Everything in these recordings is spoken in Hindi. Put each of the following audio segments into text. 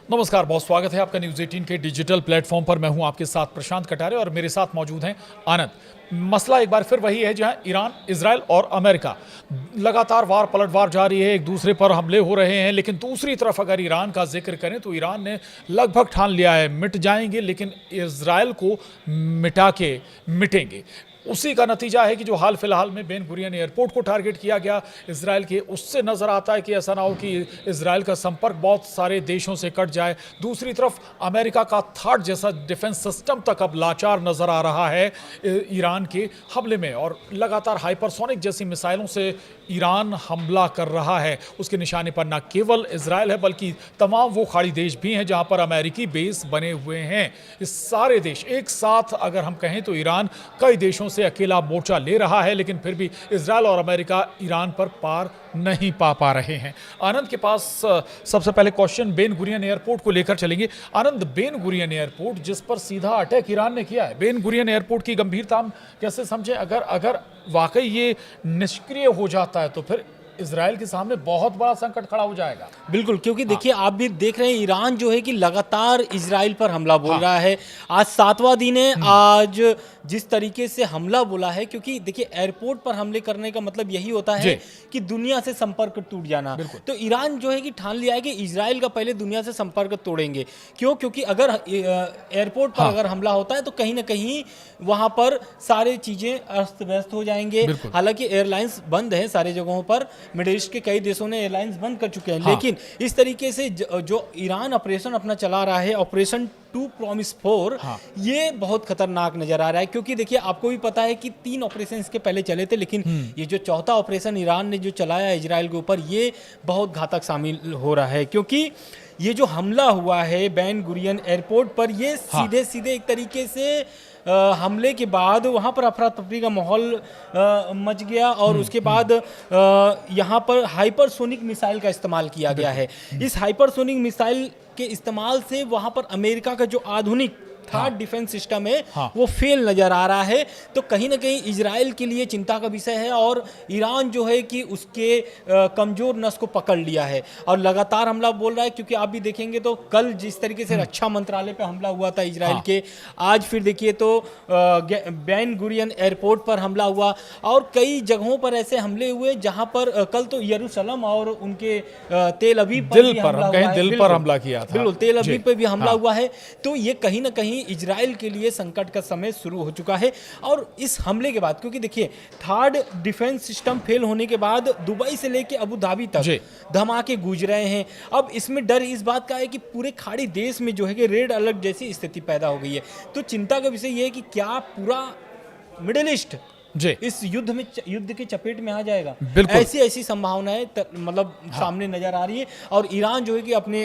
नमस्कार, बहुत स्वागत है आपका न्यूज़ 18 के डिजिटल प्लेटफॉर्म पर। मैं हूं आपके साथ प्रशांत कटारे और मेरे साथ मौजूद हैं आनंद। मसला एक बार फिर वही है जहां ईरान, इजराइल और अमेरिका लगातार वार पलटवार जारी है, एक दूसरे पर हमले हो रहे हैं। लेकिन दूसरी तरफ अगर ईरान का जिक्र करें तो ईरान ने लगभग ठान लिया है मिट जाएंगे, लेकिन इजराइल को मिटा के मिटेंगे। उसी का नतीजा है कि जो हाल फिलहाल में बेन गुरियन एयरपोर्ट को टारगेट किया गया इजराइल के, उससे नजर आता है कि ऐसा ना हो कि इजराइल का संपर्क बहुत सारे देशों से कट जाए। दूसरी तरफ अमेरिका का थार्ड जैसा डिफेंस सिस्टम तक अब लाचार नजर आ रहा है ईरान के हमले में, और लगातार हाइपरसोनिक जैसी मिसाइलों से ईरान हमला कर रहा है। उसके निशाने पर न केवल इजराइल है बल्कि तमाम वो खाड़ी देश भी हैं जहां पर अमेरिकी बेस बने हुए हैं। इस सारे देश एक साथ अगर हम कहें तो ईरान कई देशों से अकेला मोर्चा ले रहा है, लेकिन फिर भी इजराइल और अमेरिका ईरान पर पार नहीं पा रहे हैं। आनंद के पास सबसे पहले क्वेश्चन बेन गुरियन एयरपोर्ट को लेकर चलेंगे। आनंद, बेन गुरियन एयरपोर्ट जिस पर सीधा अटैक ईरान ने किया है, बेन गुरियन एयरपोर्ट की गंभीरता हम कैसे समझें? अगर वाकई ये निष्क्रिय हो जाता है तो फिर इजराइल के सामने बहुत बड़ा संकट खड़ा हो जाएगा। बिल्कुल, क्योंकि देखिए आप भी देख रहे हैं ईरान जो है कि लगातार इजराइल पर हमला बोल रहा है। आज 7वां दिन है। आज जिस तरीके से हमला बोला है, क्योंकि देखिए एयरपोर्ट पर हमले करने का मतलब यही होता है कि दुनिया से संपर्क टूट जाना। तो ईरान जो है कि ठान लिया है कि इजराइल का पहले दुनिया से संपर्क तोड़ेंगे। क्योंकि अगर एयरपोर्ट पर अगर हमला होता है तो कहीं ना कहीं वहां पर सारी चीजें अस्त व्यस्त हो जाएंगे। हालांकि एयरलाइंस बंद है सारी जगहों पर, मिडिल ईस्ट के कई देशों ने एयरलाइंस बंद कर चुके हैं। लेकिन इस तरीके से जो ईरान ऑपरेशन अपना चला रहा है, ऑपरेशन 2 प्रॉमिस 4, ये बहुत खतरनाक नजर आ रहा है। क्योंकि देखिए आपको भी पता है कि 3 ऑपरेशन इसके पहले चले थे, लेकिन ये जो चौथा ऑपरेशन ईरान ने जो चलाया इजराइल के ऊपर, ये बहुत घातक शामिल हो रहा है। क्योंकि ये जो हमला हुआ है बेन गुरियन एयरपोर्ट पर, ये सीधे सीधे एक तरीके से हमले के बाद वहाँ पर अफरा तफरी का माहौल मच गया, और उसके बाद यहाँ पर हाइपरसोनिक मिसाइल का इस्तेमाल किया गया है। इस हाइपरसोनिक मिसाइल के इस्तेमाल से वहाँ पर अमेरिका का जो आधुनिक थर्ड डिफेंस सिस्टम है वो फेल नजर आ रहा है। तो कहीं ना कहीं इजराइल के लिए चिंता का विषय है, और ईरान जो है कि उसके कमजोर नस को पकड़ लिया है और लगातार हमला बोल रहा है। क्योंकि आप भी देखेंगे तो कल जिस तरीके से रक्षा मंत्रालय पे हमला हुआ था इजराइल के, आज फिर देखिए तो बेन गुरियन एयरपोर्ट पर हमला हुआ, और कई जगहों पर ऐसे हमले हुए जहां पर कल तो यरूशलेम और उनके तेल अवीव पर हमला किया था। बिल्कुल, तेल अवीव पे भी हमला हुआ है। तो ये कहीं ना कहीं इजराइल के लिए संकट का समय शुरू हो चुका है। और इस हमले के बाद, क्योंकि देखिए थर्ड डिफेंस सिस्टम फेल होने के बाद दुबई से लेके अबू धाबी तक धमाके गूंज रहे हैं। अब इसमें डर इस बात का है कि पूरे खाड़ी देश में जो है कि रेड अलर्ट जैसी स्थिति पैदा हो गई है। तो चिंता का विषय यह है कि क्या पूरा मिडिल ईस्ट इस युद्ध के चपेट में आ जाएगा। ऐसी संभावनाएं मतलब सामने नजर आ रही है, और ईरान जो है कि अपने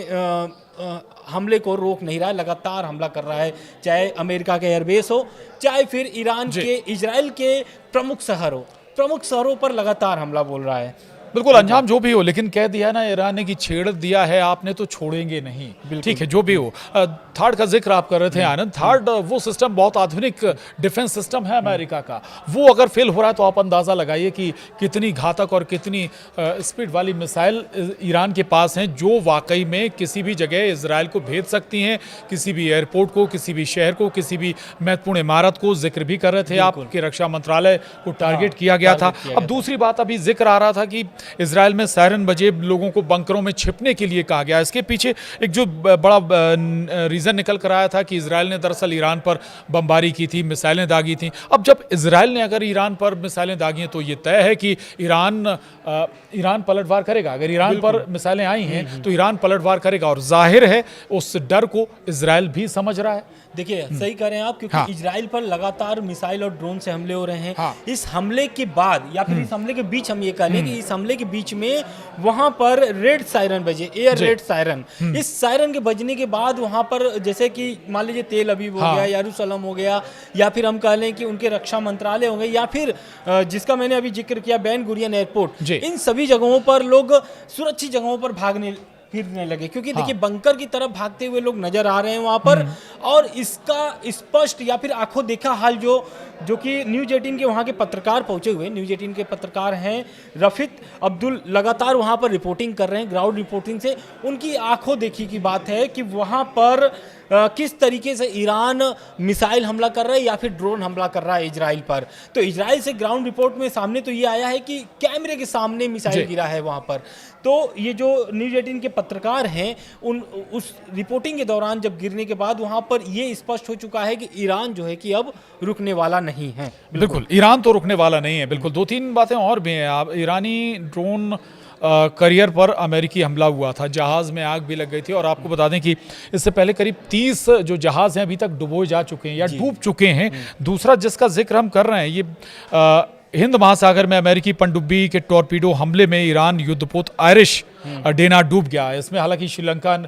हमले को रोक नहीं रहा है, लगातार हमला कर रहा है। चाहे अमेरिका के एयरबेस हो, चाहे फिर ईरान के इजराइल के प्रमुख शहरों पर लगातार हमला बोल रहा है। बिल्कुल, अंजाम जो भी हो, लेकिन कह दिया ना ईरान ने कि छेड़ दिया है आपने तो छोड़ेंगे नहीं। ठीक है, जो भी हो। थर्ड का जिक्र आप कर रहे थे आनंद। थर्ड वो सिस्टम बहुत आधुनिक डिफेंस सिस्टम है अमेरिका का, वो अगर फेल हो रहा है तो आप अंदाजा लगाइए कि कितनी घातक और कितनी स्पीड वाली मिसाइल ईरान के पास हैं, जो वाकई में किसी भी जगह इजराइल को भेज सकती हैं, किसी भी एयरपोर्ट को, किसी भी शहर को, किसी भी महत्वपूर्ण इमारत को। जिक्र भी कर रहे थे आपके रक्षा मंत्रालय को टारगेट किया गया था। अब दूसरी बात अभी जिक्र आ रहा था कि इजराइल में सायरन बजे, लोगों को बंकरों में छिपने के लिए कहा गया। इसके पीछे एक जो बड़ा रीजन निकल कर आया था कि इजराइल ने दरअसल ईरान पर बमबारी की थी, मिसाइलें दागी थी। अब जब इजराइल ने अगर ईरान पर मिसाइलें दागी हैं तो ये तय है कि ईरान पलटवार करेगा। अगर ईरान पर मिसाइलें आई हैं तो ईरान पलटवार करेगा, और जाहिर है उस डर को इजराइल भी समझ रहा है। देखिए सही कह रहे हैं आप, क्योंकि इजराइल पर लगातार मिसाइल और ड्रोन से हमले हो रहे हैं। इस हमले के बाद या फिर इस हमले के बीच हम ये कह लें कि इस हमले के बीच में वहां पर रेड सायरन बजे, एयर रेड सायरन। इस सायरन के बजने के बाद वहां पर जैसे कि मान लीजिए तेल अवीव हो गया, यरूशलेम हो गया, या फिर हम कह लें कि उनके रक्षा मंत्रालय हो गए, या फिर जिसका मैंने अभी जिक्र किया बेन गुरियन एयरपोर्ट, इन सभी जगहों पर लोग सुरक्षित जगहों पर भागने गिरने लगे, क्योंकि देखिए बंकर की तरफ भागते हुए लोग नजर आ रहे हैं वहां पर। और इसका स्पष्ट या फिर आंखों देखा हाल जो कि न्यूज 18 के वहां के पत्रकार पहुंचे हुए, न्यूज 18 के पत्रकार हैं रफीक अब्दुल, लगातार वहां पर रिपोर्टिंग कर रहे हैं, ग्राउंड रिपोर्टिंग से उनकी आंखों देखी की बात है कि वहां पर किस तरीके से ईरान मिसाइल हमला कर रहा है या फिर ड्रोन हमला कर रहा है इजराइल पर। तो इजराइल से ग्राउंड रिपोर्ट में सामने तो ये आया है कि कैमरे के सामने मिसाइल गिरा है वहां पर। तो ये जो न्यूज 18 के पत्रकार हैं उस रिपोर्टिंग के दौरान जब गिरने के बाद वहां पर ये स्पष्ट हो चुका है कि ईरान जो है कि अब रुकने वाला नहीं है। बिल्कुल ईरान तो रुकने वाला नहीं है। बिल्कुल 2-3 बातें और भी हैं। आप ईरानी ड्रोन करियर पर अमेरिकी हमला हुआ था, जहाज़ में आग भी लग गई थी। और आपको बता दें कि इससे पहले करीब 30 जो जहाज़ हैं अभी तक डुबोए जा चुके हैं या डूब चुके हैं। दूसरा जिसका जिक्र हम कर रहे हैं, ये हिंद महासागर में अमेरिकी पनडुब्बी के टॉर्पीडो हमले में ईरान युद्धपोत आयरिश डेना डूब गया। इसमें हालांकि श्रीलंकन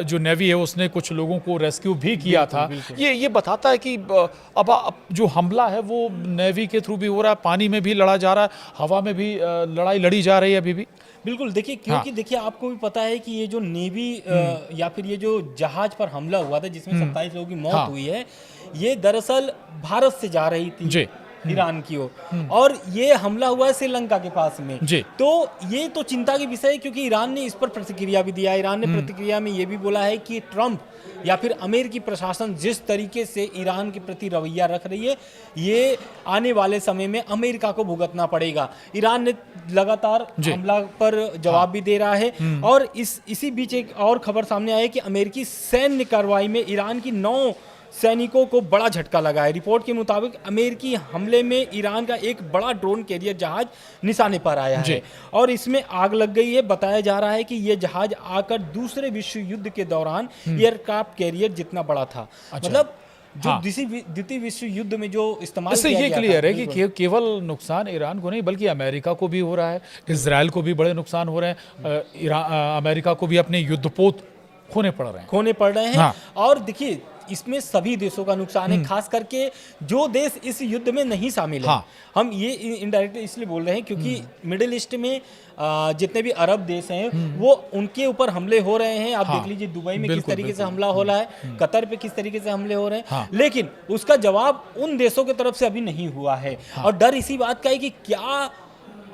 जो नेवी है उसने कुछ लोगों को रेस्क्यू भी किया था। ये बताता है कि अब जो हमला है वो नेवी के थ्रू भी हो रहा है, पानी में भी लड़ा जा रहा है, हवा में भी लड़ाई लड़ी जा रही है अभी भी। बिल्कुल देखिए, क्योंकि देखिए आपको भी पता है कि ये जो नेवी या फिर ये जो जहाज पर हमला हुआ था जिसमें 27 लोगों की मौत हुई है, ये दरअसल भारत से जा रही थी जी ईरान की ओर, और ये हमला हुआ है श्रीलंका के पास में जी। तो ये तो चिंता की विषय है, क्योंकि ईरान ने इस पर प्रतिक्रिया भी दिया। ईरान ने प्रतिक्रिया में ये भी बोला है कि ट्रंप या फिर अमेरिकी प्रशासन जिस तरीके से ईरान के प्रति रवैया रख रही है, ये आने वाले समय में अमेरिका को भुगतना पड़ेगा। ईरान ने लगातार हमला पर जवाब भी दे रहा है। और इसी बीच एक और खबर सामने आई है कि अमेरिकी सैन्य कार्रवाई में ईरान की 9 सैनिकों को बड़ा झटका लगा है। रिपोर्ट के मुताबिक अमेरिकी हमले में ईरान का एक बड़ा ड्रोन कैरियर जहाज निशाने पर आया है और इसमें आग लग गई है। बताया जा रहा है कि यह जहाज आकर दूसरे विश्व युद्ध के दौरान एयरक्राफ्ट कैरियर जितना बड़ा था। मतलब जो द्वितीय विश्व युद्ध में जो इस्तेमाल इससे ये क्लियर है कि केवल नुकसान ईरान को नहीं बल्कि अमेरिका को भी हो रहा है, इजराइल को भी बड़े नुकसान हो रहे हैं, अमेरिका को भी अपने युद्धपोत खोने पड़ रहे हैं। और देखिए इसमें सभी देशों का नुकसान है, खास करके जो देश इस युद्ध में नहीं शामिल है। हम ये इनडायरेक्टली इसलिए बोल रहे हैं क्योंकि मिडिल ईस्ट में जितने भी अरब देश हैं वो उनके ऊपर हमले हो रहे हैं। आप देख लीजिए दुबई में किस तरीके से हमला हो रहा है, कतर पे किस तरीके से हमले हो रहे हैं, लेकिन उसका जवाब उन देशों की तरफ से अभी नहीं हुआ है। और डर इसी बात का है कि क्या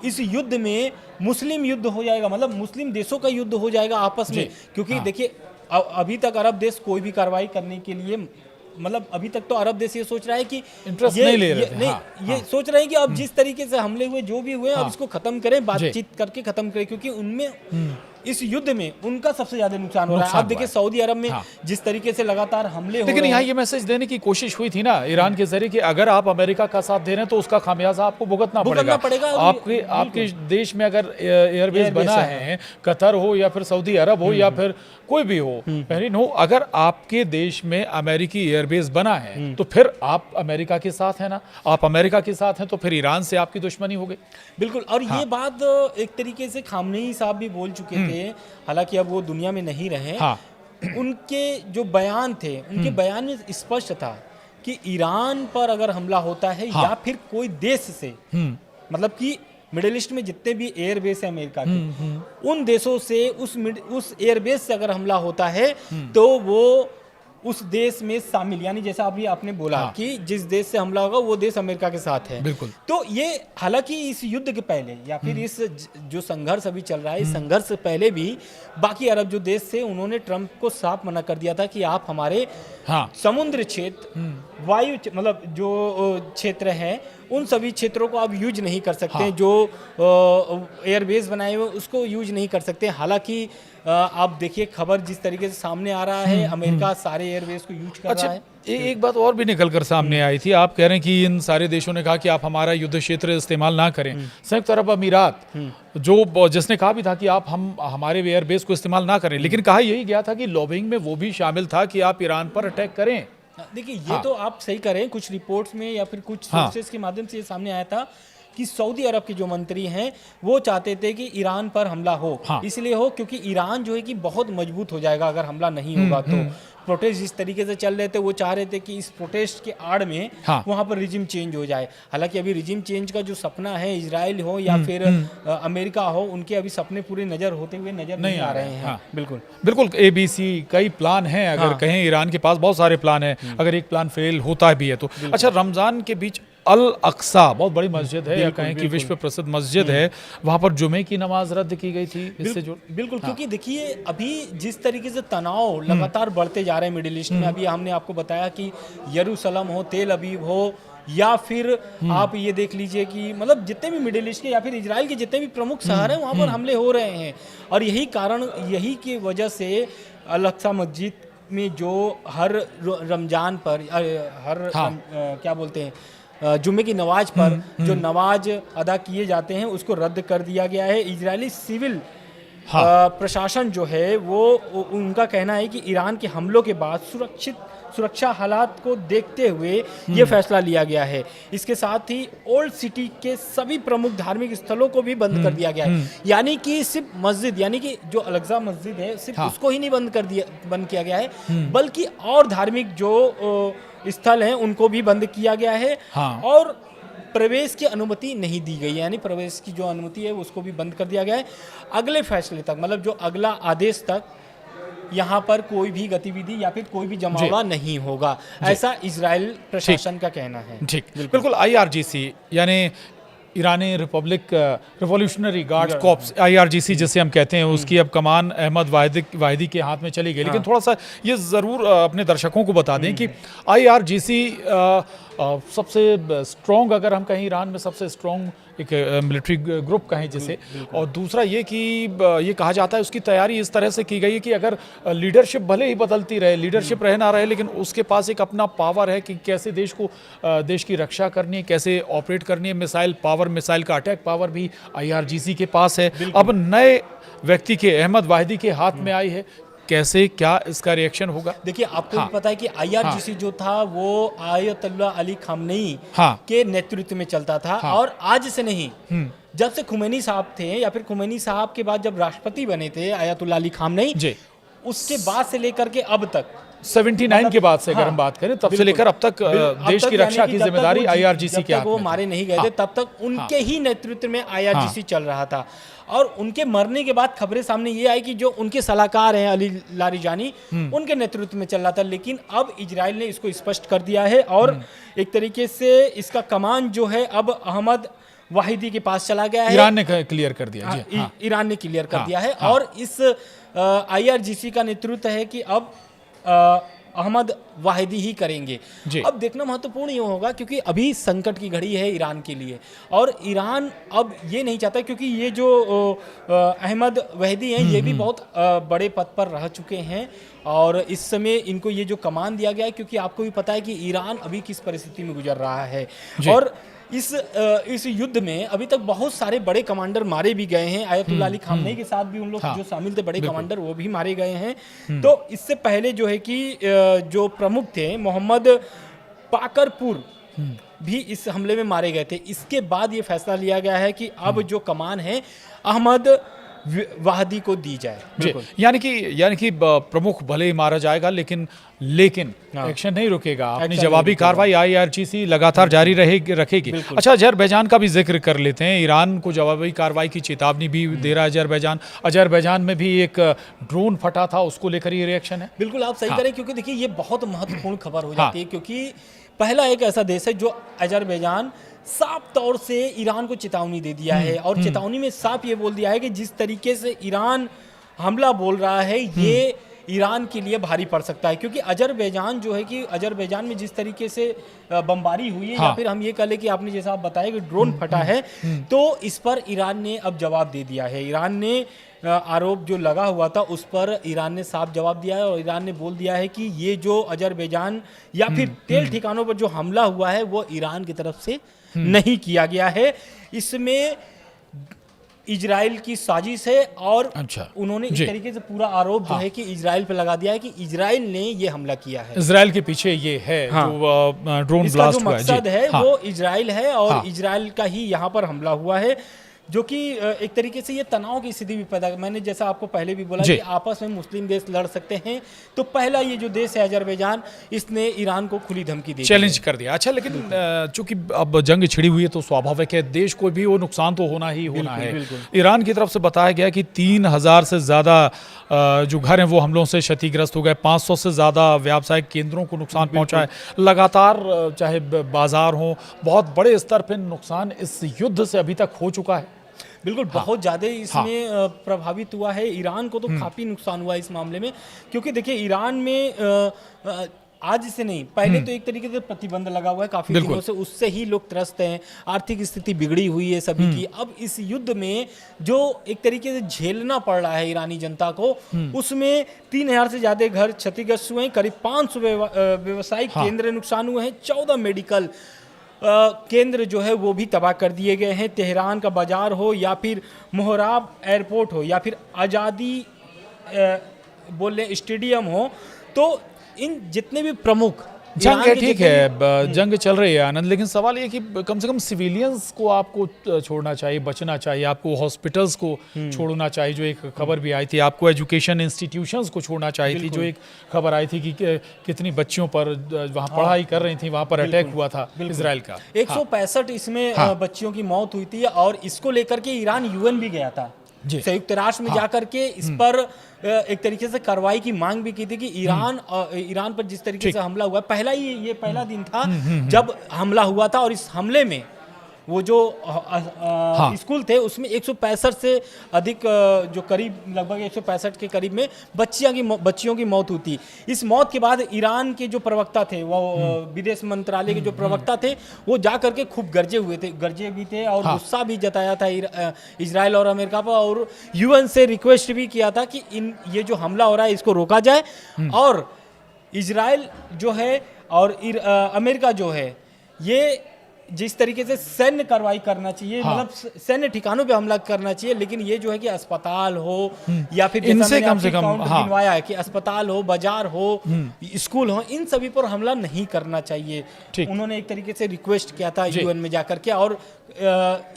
इस युद्ध में मुस्लिम युद्ध हो जाएगा, मतलब मुस्लिम देशों का युद्ध हो जाएगा आपस में। क्योंकि देखिए अभी तक अरब देश कोई भी कार्रवाई करने के लिए, मतलब अभी तक तो अरब देश ये सोच रहा है कि इंटरेस्ट नहीं ले रहे थे। ये सोच रहे हैं कि अब जिस तरीके से हमले हुए जो भी हुए अब इसको खत्म करें, बातचीत करके खत्म करें, क्योंकि उनमें इस युद्ध में उनका सबसे ज्यादा नुकसान हो रहा है। आप देखिए सऊदी अरब में जिस तरीके से लगातार हमले हो रहे हैं। लेकिन यहाँ ये मैसेज देने की कोशिश हुई थी ना ईरान के जरिए कि अगर आप अमेरिका का साथ दे रहे हैं तो उसका खामियाजा आपको भुगतना पड़ेगा। आपके देश में अगर एयरबेस बना है, कतर हो या फिर सऊदी अरब हो या फिर कोई भी हो, बहरीन हो, अगर आपके देश में अमेरिकी एयरबेस बना है तो फिर आप अमेरिका के साथ है ना, आप अमेरिका के साथ हैं तो फिर ईरान से आपकी दुश्मनी हो गई। बिल्कुल। और ये बात एक तरीके से खामनेई साहब भी बोल चुके थे, हालांकि अब वो दुनिया में नहीं रहे। उनके जो बयान थे, उनके बयान में स्पष्ट था कि ईरान पर अगर हमला होता है या फिर कोई देश से, मतलब कि मिडिल ईस्ट में जितने भी एयरबेस है अमेरिका के, उन देशों से उस एयरबेस से अगर हमला होता है तो वो उस देश में शामिल, यानी जैसा अभी आपने बोला कि जिस देश से हमला होगा वो देश अमेरिका के साथ है। बिल्कुल। तो ये हालांकि इस युद्ध के पहले या फिर इस जो संघर्ष अभी चल रहा है, इस संघर्ष से पहले भी बाकी अरब जो देश थे उन्होंने ट्रंप को साफ मना कर दिया था कि आप हमारे समुद्र क्षेत्र, वायु मतलब जो क्षेत्र है उन सभी क्षेत्रों को आप यूज नहीं कर सकते। जो एयरबेस बनाए हुए उसको यूज नहीं कर सकते। हालांकि आप देखिए खबर जिस तरीके से सामने आ रहा है, अमेरिका सारे एयरबेस को यूज कर रहा है। एक बात और भी निकल कर सामने आई थी, आप कह रहे हैं कि इन सारे देशों ने कहा कि आप हमारा युद्ध क्षेत्र इस्तेमाल ना करें। संयुक्त अरब अमीरात जिसने कहा भी था कि आप हमारे एयरबेस को इस्तेमाल ना करें, लेकिन कहा यही गया था कि लॉबिंग में वो भी शामिल था कि आप ईरान पर अटैक करें। देखिए ये तो आप सही करें, कुछ रिपोर्ट्स में या फिर कुछ सोर्सेस के माध्यम से ये सामने आया था कि सऊदी अरब के जो मंत्री हैं वो चाहते थे कि ईरान पर हमला हो, इसलिए हो क्योंकि ईरान जो है कि बहुत मजबूत हो जाएगा अगर हमला नहीं होगा प्रोटेस्ट जिस तरीके से चल रहे थे वो चाह रहे थे कि इस प्रोटेस्ट के आड़ में हाँ। वहाँ पर रिजिम चेंज हो जाए। हालांकि अभी रिजिम चेंज का जो सपना है, इजराइल हो या फिर अमेरिका हो, उनके अभी सपने पूरे नजर होते हुए नजर नहीं आ रहे हैं। हाँ। बिल्कुल बिल्कुल, ABC कई प्लान हैं, अगर हाँ। कहें ईरान के पास बहुत सारे प्लान हैं, अगर एक प्लान फेल होता भी है तो। अच्छा, रमजान के बीच अल अक्सा बहुत बड़ी मस्जिद है, या कहें कि विश्व प्रसिद्ध मस्जिद है, वहां पर जुमे की नमाज रद्द की गई थी। इससे जो बिल्कुल क्योंकि देखिए अभी जिस तरीके से तनाव लगातार बढ़ते जा रहे हैं मिडिल ईस्ट में, अभी हमने आपको बताया कि यरूशलेम हो, तेल अवीव हो, या फिर आप ये देख लीजिए कि मतलब जितने भी मिडिल ईस्ट के या फिर इजराइल के जितने भी प्रमुख शहर हैं वहाँ पर हमले हो रहे हैं। और यही कारण, यही की वजह से अल अक्सा मस्जिद में जो हर रमजान पर क्या बोलते हैं, जुम्मे की नमाज पर जो नमाज अदा किए जाते हैं उसको रद्द कर दिया गया है। इजरायली सिविल प्रशासन जो है वो उनका कहना है कि ईरान के हमलों के बाद सुरक्षा हालात को देखते हुए ये फैसला लिया गया है। इसके साथ ही ओल्ड सिटी के सभी प्रमुख धार्मिक स्थलों को भी बंद कर दिया गया है। यानी कि सिर्फ मस्जिद, यानी कि जो अल-अक्सा मस्जिद है सिर्फ उसको ही नहीं बंद किया गया है, बल्कि और धार्मिक जो स्थल हैं उनको भी बंद किया गया है। और प्रवेश की अनुमति नहीं दी गई, यानी प्रवेश की जो अनुमति है उसको भी बंद कर दिया गया है। अगले फैसले तक, मतलब जो अगला आदेश तक यहाँ पर कोई भी गतिविधि या फिर कोई भी जमावड़ा नहीं होगा, ऐसा इजराइल प्रशासन का कहना है। ठीक, बिल्कुल। IRGC यानी ईरानी रिवॉल्यूशनरी गार्ड्स कॉर्प्स, IRGC जिसे हम कहते हैं, उसकी अब कमान अहमद वाहिदी के हाथ में चली गई। लेकिन थोड़ा सा ये ज़रूर अपने दर्शकों को बता दें कि IRGC सबसे स्ट्रॉन्ग, अगर हम कहें ईरान में सबसे स्ट्रॉन्ग एक मिलिट्री ग्रुप कहें जिसे, और दूसरा ये कि ये कहा जाता है उसकी तैयारी इस तरह से की गई है कि अगर लीडरशिप भले ही बदलती रहे, लीडरशिप रहे ना रहे, लेकिन उसके पास एक अपना पावर है कि कैसे देश की रक्षा करनी है, कैसे ऑपरेट करनी है। मिसाइल का अटैक पावर भी IRGC के पास है। अब नए व्यक्ति के, अहमद वाहिदी के हाथ में आई है, कैसे क्या इसका रिएक्शन होगा? देखिए आपको भी पता है कि IRGC जो था वो आयतुल्लाह अली खामनेई के नेतृत्व में चलता था। और आज से नहीं, जब से खुमैनी साहब थे या फिर खुमैनी साहब के बाद जब राष्ट्रपति बने थे आयतुल्लाह अली खामनेई, उसके बाद से लेकर के अब तक 79 के बाद से अगर हम बात करें, तब से लेकर अब तक देश की रक्षा की जिम्मेदारी IRGC के हाथ में। वो मारे नहीं गए थे तब तक उनके ही नेतृत्व में IRGC चल रहा था। और उनके मरने के बाद खबरें सामने ये आई कि जो उनके सलाहकार हैं अली लारिजानी, उनके नेतृत्व में चल रहा था। लेकिन अब इजराइल ने इसको स्पष्ट कर दिया है और एक तरीके से इसका कमान जो है अब अहमद वाहिदी के पास चला गया है। ईरान ने क्लियर कर दिया। ईरान ने क्लियर कर दिया है। और इस IRGC का नेतृत्व है कि अब अहमद वाहिदी ही करेंगे। अब देखना महत्वपूर्ण ये होगा क्योंकि अभी संकट की घड़ी है ईरान के लिए, और ईरान अब ये नहीं चाहता, क्योंकि ये जो अहमद वाहिदी हैं ये भी बहुत बड़े पद पर रह चुके हैं और इस समय इनको ये जो कमान दिया गया है, क्योंकि आपको भी पता है कि ईरान अभी किस परिस्थिति में गुजर रहा है। और इस युद्ध में अभी तक बहुत सारे बड़े कमांडर मारे भी गए हैं। आयतुल्लाह अली खामनेई के साथ भी उन लोग जो शामिल थे बड़े कमांडर, वो भी मारे गए हैं। तो इससे पहले जो है कि जो प्रमुख थे मोहम्मद पाकरपुर भी इस हमले में मारे गए थे। इसके बाद ये फैसला लिया गया है कि अब जो कमान है अहमद वाहिदी को दी जाए। यानी कि प्रमुख भले ही मारा जाएगा, लेकिन एक्शन नहीं रुकेगा। अपनी जवाबी कार्रवाई IRGC लगातार जारी रखेगी। अच्छा, अजरबैजान का भी जिक्र कर लेते हैं। ईरान को जवाबी कार्रवाई की चेतावनी भी दे रहा है अजरबैजान में भी एक ड्रोन फटा था, उसको लेकर ये रिएक्शन है। बिल्कुल आप सही करें, क्योंकि देखिए ये बहुत महत्वपूर्ण खबर हो जाती है, क्योंकि पहला एक ऐसा देश है जो अजरबैजान साफ तौर से ईरान को चेतावनी दे दिया है। और चेतावनी में साफ ये बोल दिया है कि जिस तरीके से ईरान हमला बोल रहा है ये ईरान के लिए भारी पड़ सकता है। क्योंकि अजरबैजान जो है कि अजरबैजान में जिस तरीके से बमबारी हुई है, या फिर हम ये कह लें कि आपने जैसा आप बताया कि ड्रोन फटा है, तो इस पर ईरान ने अब जवाब दे दिया है। ईरान ने आरोप जो लगा हुआ था उस पर ईरान ने साफ जवाब दिया है और ईरान ने बोल दिया है कि ये जो अजरबैजान या फिर तेल ठिकानों पर जो हमला हुआ है वो ईरान की तरफ से नहीं किया गया है। इसमें इजराइल की साजिश है और उन्होंने इस तरीके से पूरा आरोप जो है कि इजराइल पे लगा दिया है कि इजराइल ने ये हमला किया है। इजराइल के पीछे ये है जो ड्रोन ब्लास्ट हुआ है। मकसद है वो इजराइल है और इजराइल का ही यहाँ पर हमला हुआ है। जो कि एक तरीके से ये तनाव की स्थिति भी पैदा, मैंने जैसा आपको पहले भी बोला कि आपस में मुस्लिम देश लड़ सकते हैं, तो पहला ये जो देश है अजरबैजान, इसने ईरान को खुली धमकी दी, चैलेंज कर दिया। अच्छा, लेकिन चूंकि अब जंग छिड़ी हुई है तो स्वाभाविक है देश को भी वो नुकसान तो होना ही होना है। ईरान की तरफ से बताया गया कि 3000 से ज़्यादा जो घर हैं वो हमलों से क्षतिग्रस्त हो गए, 500 से ज़्यादा व्यावसायिक केंद्रों को नुकसान पहुंचा है। लगातार चाहे बाजार हो, बहुत बड़े स्तर पर नुकसान इस युद्ध से अभी तक हो चुका है। बिल्कुल, बहुत ज़्यादा इसमें प्रभावित हुआ है। ईरान को तो काफ़ी नुकसान हुआ इस मामले में, क्योंकि देखिए ईरान में आज से नहीं, पहले तो एक तरीके से प्रतिबंध लगा हुआ है काफ़ी दिनों से, उससे ही लोग त्रस्त हैं, आर्थिक स्थिति बिगड़ी हुई है सभी की। अब इस युद्ध में जो एक तरीके से झेलना पड़ रहा है ईरानी जनता को, उसमें 3000 से ज़्यादा घर क्षतिग्रस्त हुए हैं, करीब 500 व्यवसायिक केंद्र नुकसान हुए हैं, 14 मेडिकल केंद्र जो है वो भी तबाह कर दिए गए हैं। तेहरान का बाजार हो या फिर मोहराब एयरपोर्ट हो या फिर आज़ादी बोल रहे स्टेडियम हो, तो इन जितने भी प्रमुख जंग है, ठीक है, जंग चल रही है आनंद, लेकिन सवाल ये कि कम से कम सिविलियंस को आपको छोड़ना चाहिए, बचना चाहिए, आपको हॉस्पिटल्स को छोड़ना चाहिए, जो एक खबर भी आई थी, आपको एजुकेशन इंस्टीट्यूशंस को छोड़ना चाहिए थी, जो एक खबर आई थी कि कितनी बच्चियों पर वहाँ पढ़ाई कर रही थी, वहाँ पर अटैक हुआ था इजराइल का। 165 इसमें बच्चियों की मौत हुई थी, और इसको लेकर के ईरान यूएन भी गया था, संयुक्त राष्ट्र में जाकर के इस पर एक तरीके से कार्रवाई की मांग भी की थी कि ईरान पर जिस तरीके से हमला हुआ, ये पहला दिन था जब हमला हुआ था, और इस हमले में वो जो स्कूल थे उसमें 165 से अधिक, जो करीब लगभग 165 के करीब में बच्चियों की मौत हुई थी। इस मौत के बाद ईरान के जो प्रवक्ता थे, वो विदेश मंत्रालय के जो प्रवक्ता थे, वो जा करके खूब गरजे भी थे और गुस्सा भी जताया था इजराइल और अमेरिका पर, और यूएन से रिक्वेस्ट भी किया था कि ये जो हमला हो रहा है इसको रोका जाए, और इजराइल जो है और अमेरिका जो है, ये जिस तरीके से सैन्य कार्रवाई करना चाहिए, मतलब सैन्य ठिकानों पे हमला करना चाहिए, लेकिन ये जो है कि अस्पताल हो या फिर इनसे कम से कम गिनवाया है कि अस्पताल हो, बाजार हो, स्कूल हो, इन सभी पर हमला नहीं करना चाहिए। उन्होंने एक तरीके से रिक्वेस्ट किया था यूएन में जाकर के, और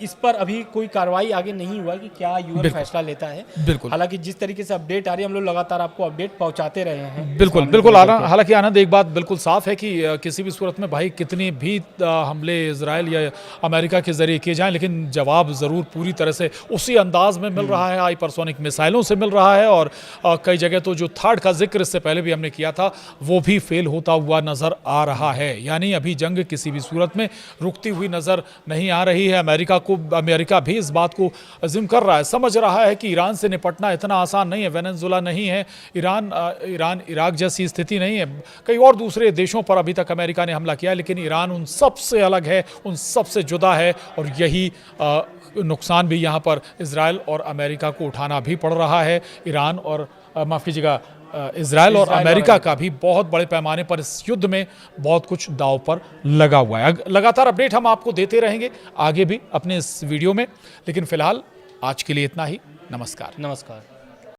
इस पर अभी कोई कार्रवाई आगे नहीं हुआ कि क्या यूएन फैसला लेता है। हालांकि जिस तरीके से अपडेट आ रही है, हम लोग लगातार आपको अपडेट पहुंचाते रहे हैं। बिल्कुल हालांकि आनंद, एक बात बिल्कुल साफ है कि किसी भी सूरत में भाई कितनी भी हमले इजराइल या अमेरिका के जरिए किए जाएं, लेकिन जवाब ज़रूर पूरी तरह से उसी अंदाज में मिल रहा है, हाइपरसोनिक मिसाइलों से मिल रहा है, और कई जगह तो जो थर्ड का जिक्र इससे पहले भी हमने किया था वो भी फेल होता हुआ नज़र आ रहा है। यानी अभी जंग किसी भी सूरत में रुकती हुई नज़र नहीं आ रही है। अमेरिका भी इस बात को अज़्यूम कर रहा है, समझ रहा है कि ईरान से निपटना इतना आसान नहीं है, वेनेजुएला नहीं है, ईरान इराक जैसी स्थिति नहीं है, कई और दूसरे देशों पर अभी तक अमेरिका ने हमला किया, लेकिन ईरान उन सबसे अलग है, उन सबसे जुदा है, और यही नुकसान भी यहाँ पर इजराइल और अमेरिका को उठाना भी पड़ रहा है। ईरान और माफ़ कीजिएगा, इजराइल और अमेरिका का भी बहुत बड़े पैमाने पर इस युद्ध में बहुत कुछ दांव पर लगा हुआ है। लगातार अपडेट हम आपको देते रहेंगे आगे भी अपने इस वीडियो में, लेकिन फिलहाल आज के लिए इतना ही। नमस्कार।